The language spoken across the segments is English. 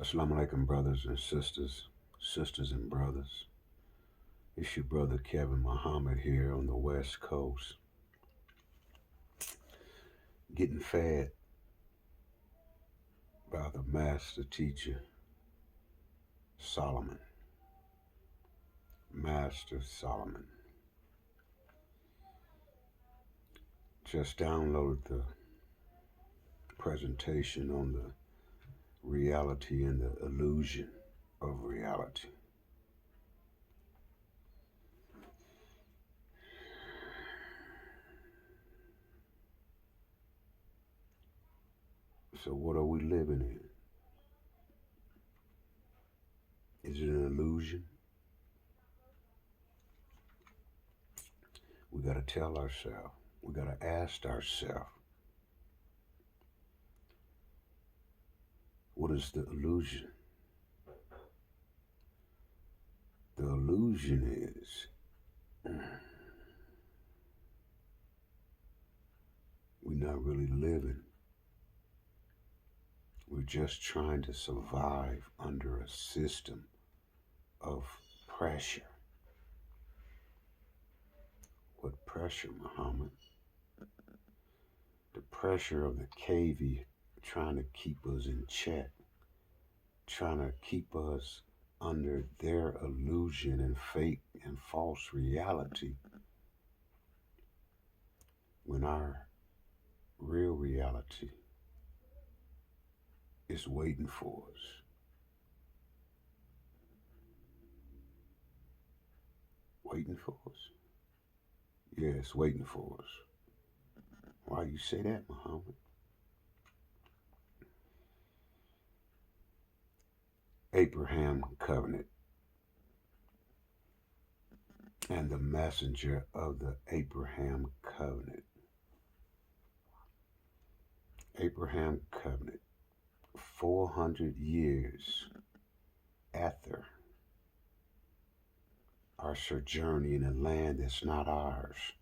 Assalamu alaikum, brothers and sisters and brothers. It's your brother Kevin Muhammad here on the West Coast, getting fed by the master teacher Solomon. Master Solomon. Just downloaded the presentation on the reality and the illusion of reality. So what are we living in? Is it an illusion? We got to tell ourselves. We got to ask ourselves, what is the illusion? The illusion is we're not really living. We're just trying to survive under a system of pressure. What pressure, Muhammad? The pressure of the cavey trying to keep us in check, trying to keep us under their illusion and fake and false reality, when our real reality is waiting for us. Waiting for us? Yeah, it's waiting for us. Why you say that, Muhammad? Abraham covenant and the messenger of the Abraham covenant. Abraham covenant, 400 years after our sojourning in a land that's not ours,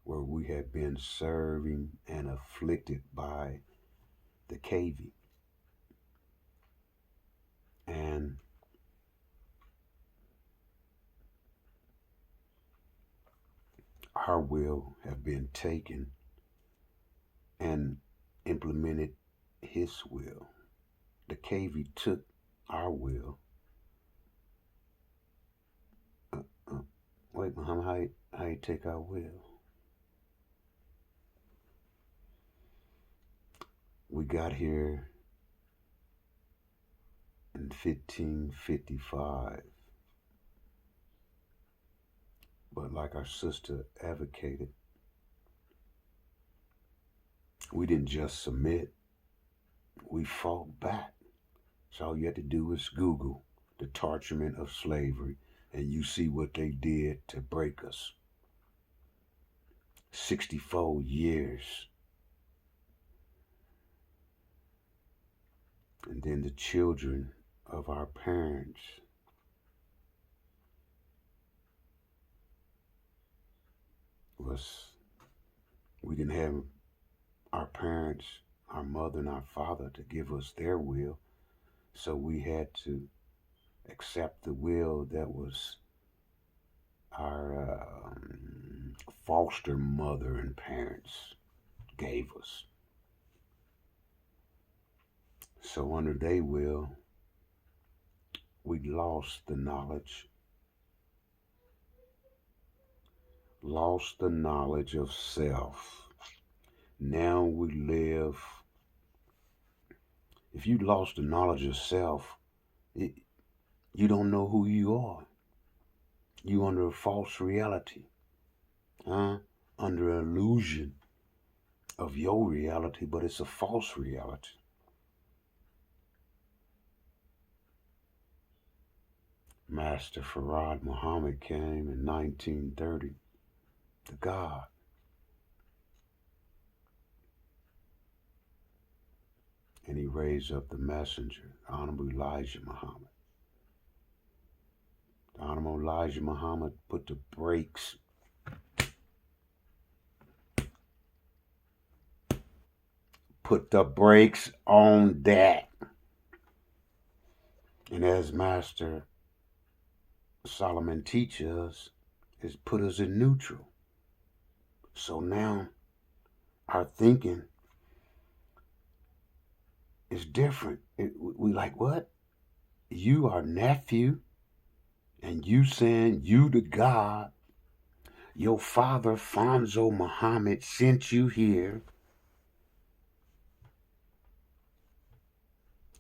where we have been serving and afflicted by the cavey. And our will have been taken and implemented his will. The cavey took our will. Wait, Muhammad, how you take our will? We got here in 1555. But like our sister advocated, we didn't just submit, we fought back. So all you had to do is Google the torturement of slavery, and you see what they did to break us. 64 years. And then the children of our parents we didn't have our parents, our mother and our father, to give us their will. So we had to accept the will that was our foster mother and parents gave us. So under their will, we lost the knowledge of self. Now we live. If you lost the knowledge of self, you don't know who you are. You under a false reality, under an illusion of your reality, but it's a false reality. Master Farad Muhammad came in 1930, the God. And he raised up the messenger, the Honorable Elijah Muhammad. The Honorable Elijah Muhammad put the brakes on that. And as Master Solomon teaches us, is put us in neutral. So now our thinking is different. We like, what? You are nephew, and you saying you the God. Your father, Fonzo Muhammad, sent you here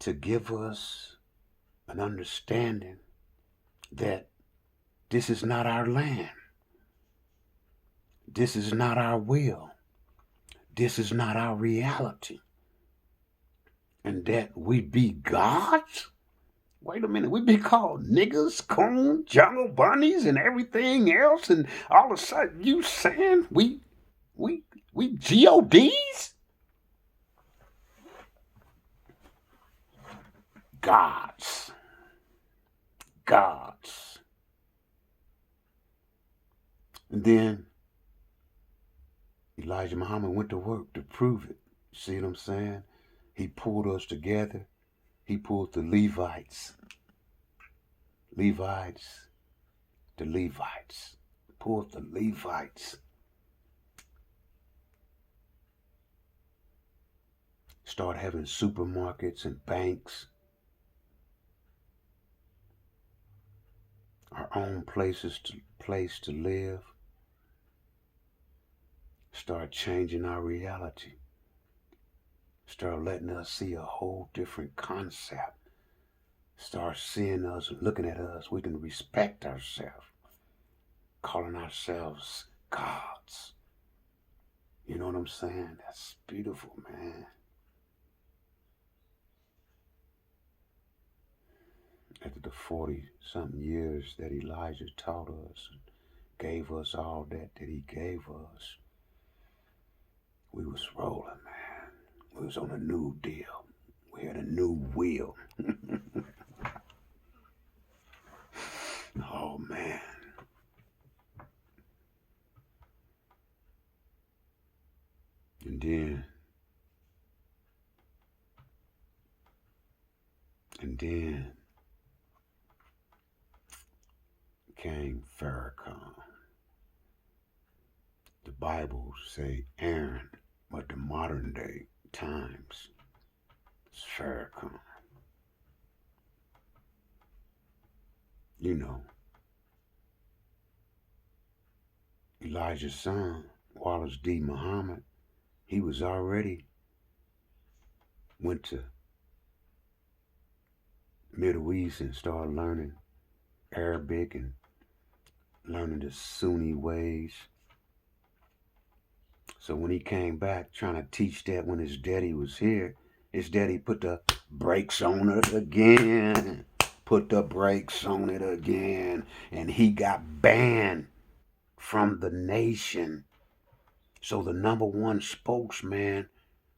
to give us an understanding that this is not our land. This is not our will. This is not our reality. And that we be gods? Wait a minute, we be called niggas, coon, jungle bunnies, and everything else, and all of a sudden you saying we GODs? Gods. Gods. And then Elijah Muhammad went to work to prove it. See what I'm saying? He pulled us together. He pulled the Levites. The Levites. Pulled the Levites. Start having supermarkets and banks. Our own place to live. Start changing our reality. Start letting us see a whole different concept. Start seeing us, looking at us. We can respect ourselves. Calling ourselves gods. You know what I'm saying? That's beautiful, man. After the 40-something years that Elijah taught us and gave us all that he gave us, we was rolling, man. We was on a new deal. We had a new wheel. Oh, man. And then came Farrakhan. The Bible say Aaron, but the modern day times it's Farrakhan. You know, Elijah's son, Wallace D. Muhammad, he was already went to Middle East and started learning Arabic and learning the Sunni ways. So when he came back trying to teach that when his daddy was here, his daddy put the brakes on it again. And he got banned from the nation. So the number one spokesman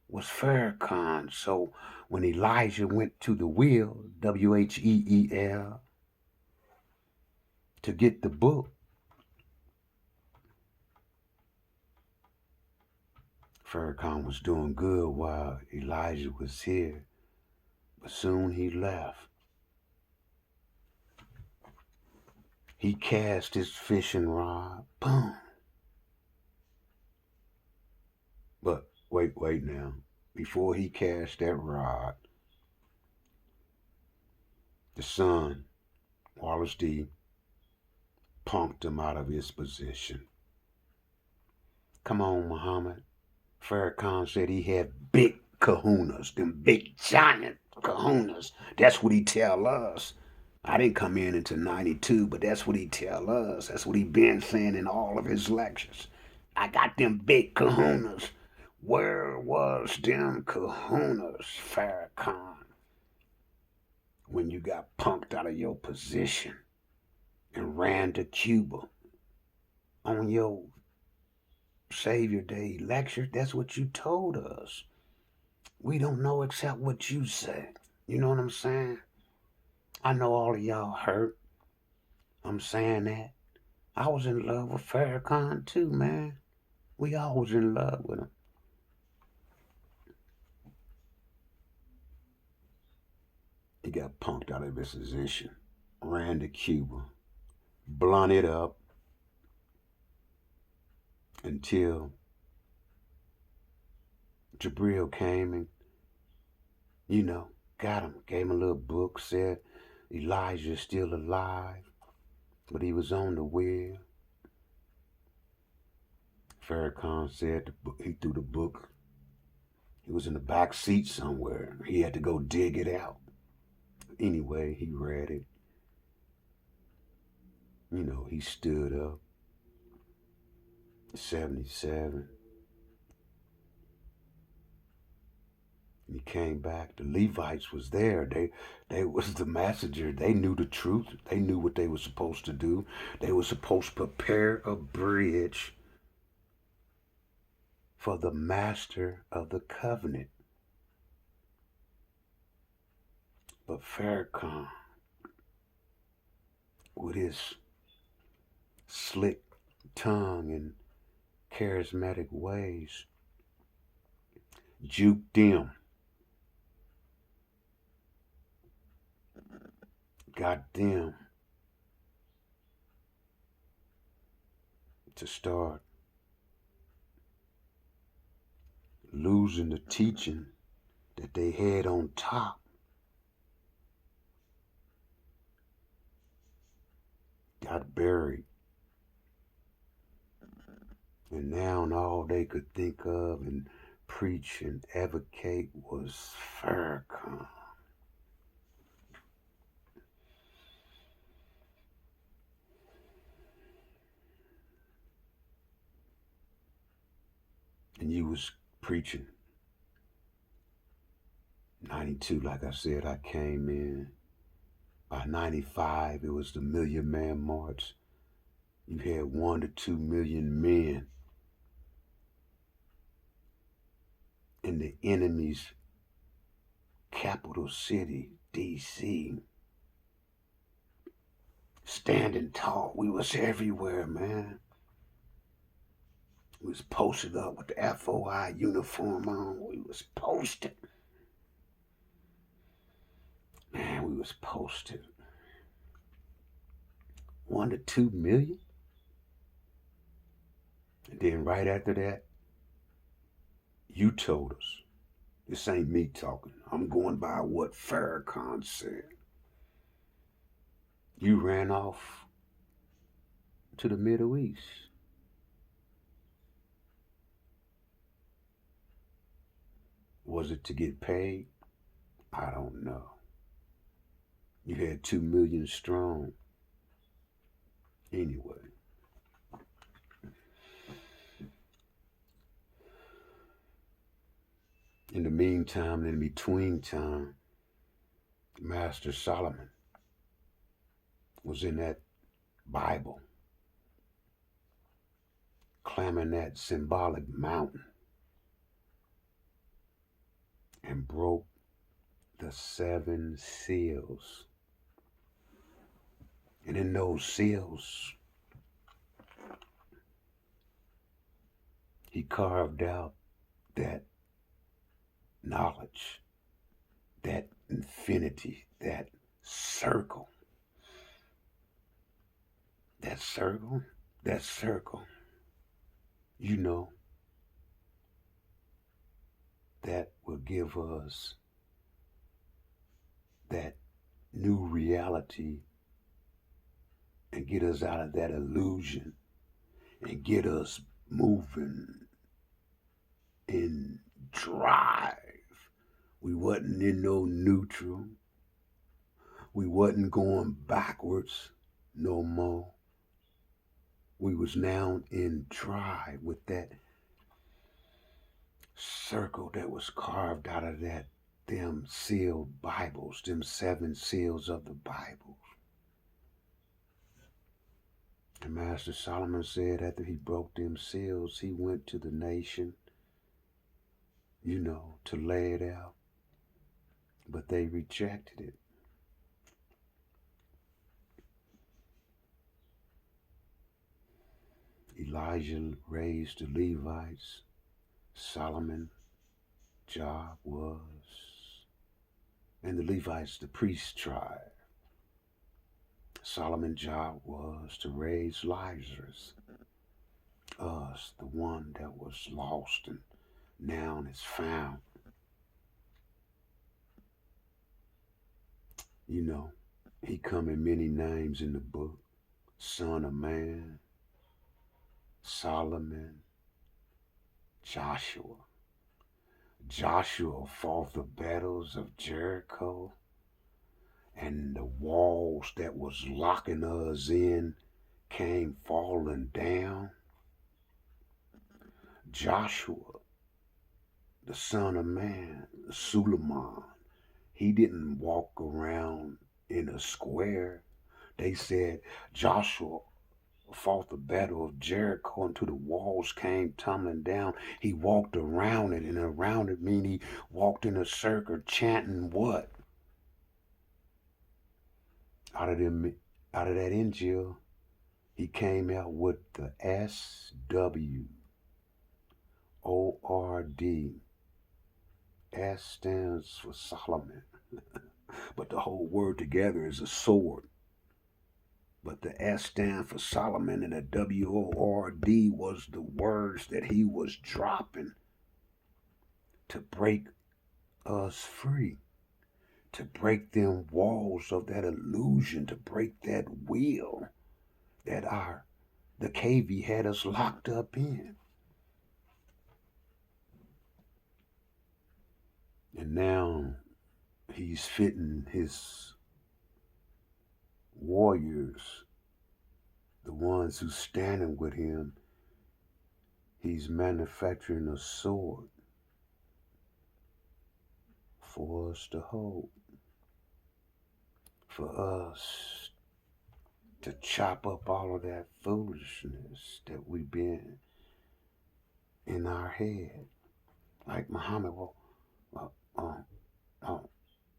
was Farrakhan. So when Elijah went to the wheel, WHEEL, to get the book, Farrakhan was doing good while Elijah was here, but soon he left. He cast his fishing rod, boom. But wait now. Before he cast that rod, the son, Wallace D., punked him out of his position. Come on, Muhammad. Farrakhan said he had big kahunas, them big giant kahunas. That's what he tell us. I didn't come in until 92, but that's what he tell us. That's what he been saying in all of his lectures. I got them big kahunas. Where was them kahunas, Farrakhan, when you got punked out of your position and ran to Cuba on your Savior Day lecture? That's what you told us. We don't know except what you say. You know what I'm saying? I know all of y'all hurt. I'm saying that. I was in love with Farrakhan too, man. We all was in love with him. got punked out of his position, ran to Cuba, blunt it up until Jabril came and, got him, gave him a little book, said Elijah's still alive, but he was on the wheel. Farrakhan said he threw the book. He was in the back seat somewhere. He had to go dig it out. Anyway, he read it. He stood up. 77. He came back. The Levites was there. They was the messenger. They knew the truth. They knew what they were supposed to do. They were supposed to prepare a bridge for the master of the covenant. But Farrakhan, with his slick tongue and charismatic ways, juked them. Got them to start losing the teaching that they had on top. Got buried. And now all they could think of and preach and advocate was Farrakhan. And you was preaching. 92, like I said, I came in. By 95, it was the Million Man March. You had 1 to 2 million men in the enemy's capital city, D.C., standing tall. We was everywhere, man. We was posted up with the FOI uniform on. We was posted. Man, we was posted. 1 to 2 million? And then right after that, you told us. This ain't me talking. I'm going by what Farrakhan said. You ran off to the Middle East. Was it to get paid? I don't know. You had 2 million strong. Anyway. In the meantime, in between time, Master Solomon was in that Bible, climbing that symbolic mountain, and broke the 7 seals. And in those seals, he carved out that knowledge, that infinity, that circle. That circle, that will give us that new reality and get us out of that illusion and get us moving in drive. We wasn't in no neutral. We wasn't going backwards no more. We was now in drive with that circle that was carved out of them sealed Bibles, them 7 seals of the Bible. And Master Solomon said after he broke them seals, he went to the nation, to lay it out. But they rejected it. Elijah raised the Levites. Solomon's job was, and the Levites, the priest tribe. Solomon's job was to raise Lazarus, us, the one that was lost and now is found. You know, he come in many names in the book. Son of Man, Solomon, Joshua. Joshua fought the battles of Jericho, and the walls that was locking us in came falling down. Joshua, the son of man, Suleiman, he didn't walk around in a square. They said Joshua fought the battle of Jericho until the walls came tumbling down. He walked around it, and around it mean he walked in a circle chanting what? Out of that Injil, he came out with the SWORD. S stands for Solomon, but the whole word together is a sword. But the S stand for Solomon, and the WORD was the words that he was dropping to break us free, to break them walls of that illusion, to break that wheel that the KV had us locked up in. And now he's fitting his warriors, the ones who's standing with him. He's manufacturing a sword for us to hold, for us to chop up all of that foolishness that we've been in our head. Like Muhammad,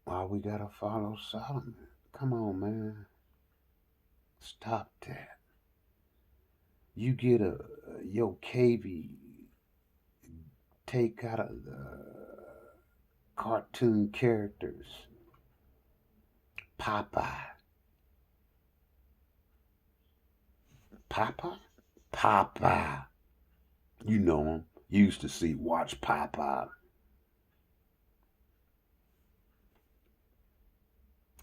why we gotta follow Solomon? Come on, man. Stop that. You get your KV take out of the cartoon characters. Popeye. Popeye. You know him. You used to watch Popeye.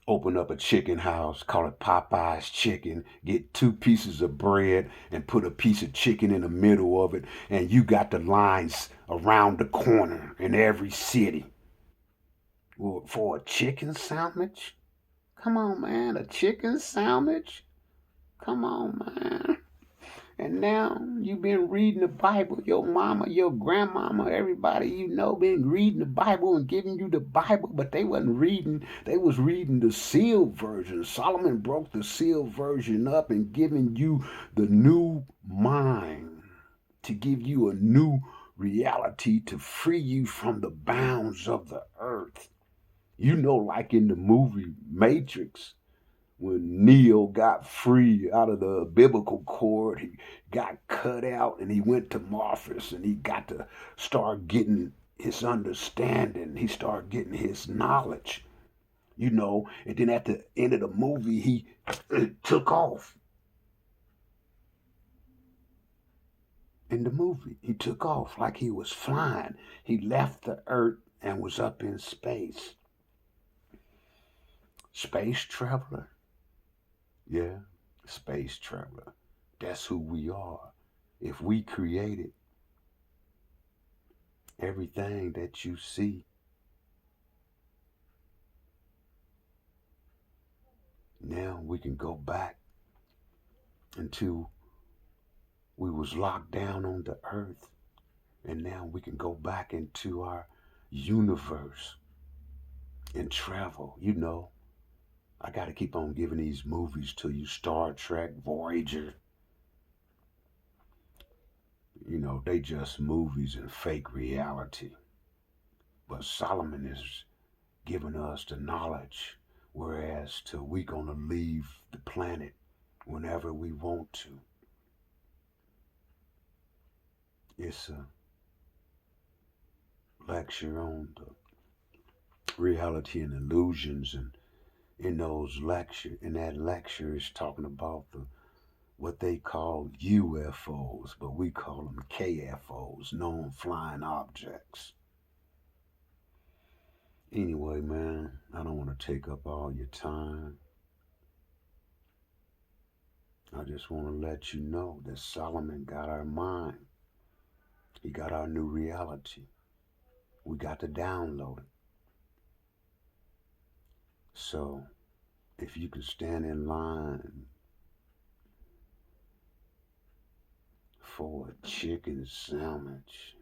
Open up a chicken house, call it Popeye's Chicken, get 2 pieces of bread and put a piece of chicken in the middle of it, and you got the lines around the corner in every city. Well, for a chicken sandwich? Come on, man, a chicken sandwich? Come on, man. And now you've been reading the Bible. Your mama, your grandmama, everybody you know been reading the Bible and giving you the Bible, but they wasn't reading. They was reading the sealed version. Solomon broke the sealed version up and giving you the new mind, to give you a new reality, to free you from the bounds of the earth. You know, like in the movie Matrix, when Neo got free out of the biblical cord, he got cut out and he went to Morpheus and he got to start getting his understanding. He started getting his knowledge, you know, and then at the end of the movie, he took off. In the movie, he took off like he was flying. He left the earth and was up in space. Space traveler. Yeah, space traveler. That's who we are. If we created everything that you see, now we can go back until we was locked down on the earth, and now we can go back into our universe and travel. You know, I got to keep on giving these movies to you. Star Trek, Voyager. You know, they just movies and fake reality. But Solomon is giving us the knowledge, whereas we gonna leave the planet whenever we want to. It's a lecture on the reality and illusions, and in that lecture is talking about what they call UFOs, but we call them KFOs, known flying objects. Anyway, man, I don't want to take up all your time. I just want to let you know that Solomon got our mind. He got our new reality. We got to download it. So, if you can stand in line for a chicken sandwich,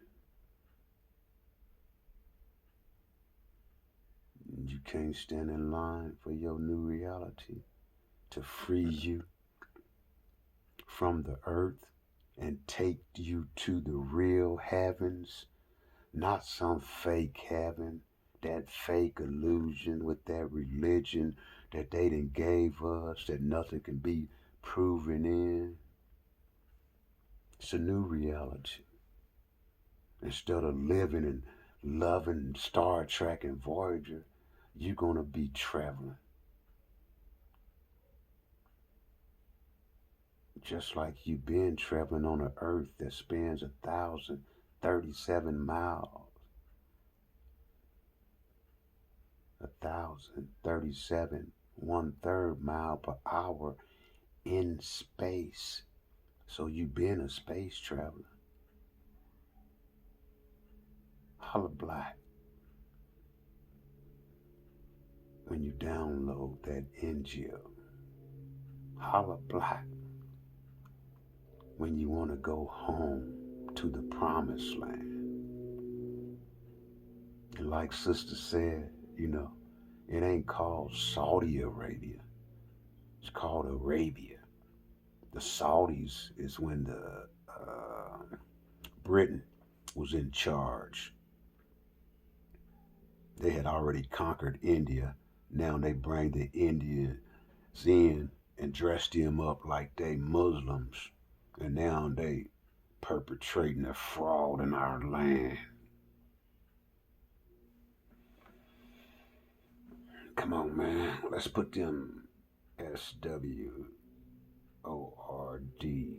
you can't stand in line for your new reality to free you from the earth and take you to the real heavens, not some fake heaven, that fake illusion with that religion that they done gave us that nothing can be proven in. It's a new reality. Instead of living and loving Star Trek and Voyager, you're gonna be traveling. Just like you've been traveling on an earth that spans 1,037 miles. 1,037, 1/3 mile per hour in space. So you've been a space traveler. Holla black when you download that NGO. Holla black when you want to go home to the promised land. And like Sister said, it ain't called Saudi Arabia. It's called Arabia. The Saudis is when the Britain was in charge. They had already conquered India. Now they bring the Indians in and dress them up like they Muslims. And now they perpetrating a fraud in our land. Come on, man. Let's put them SWORD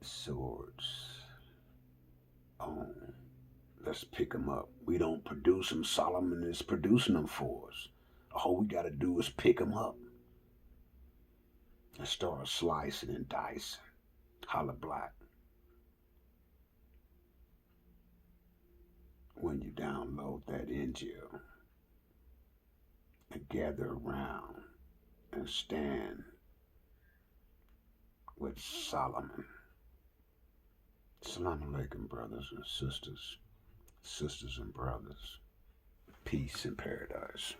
swords on. Let's pick them up. We don't produce them. Solomon is producing them for us. All we got to do is pick them up and start slicing and dicing. Holla black. When you download that NGO and gather around and stand with Solomon. Assalamu alaikum, brothers and sisters and brothers. Peace in paradise.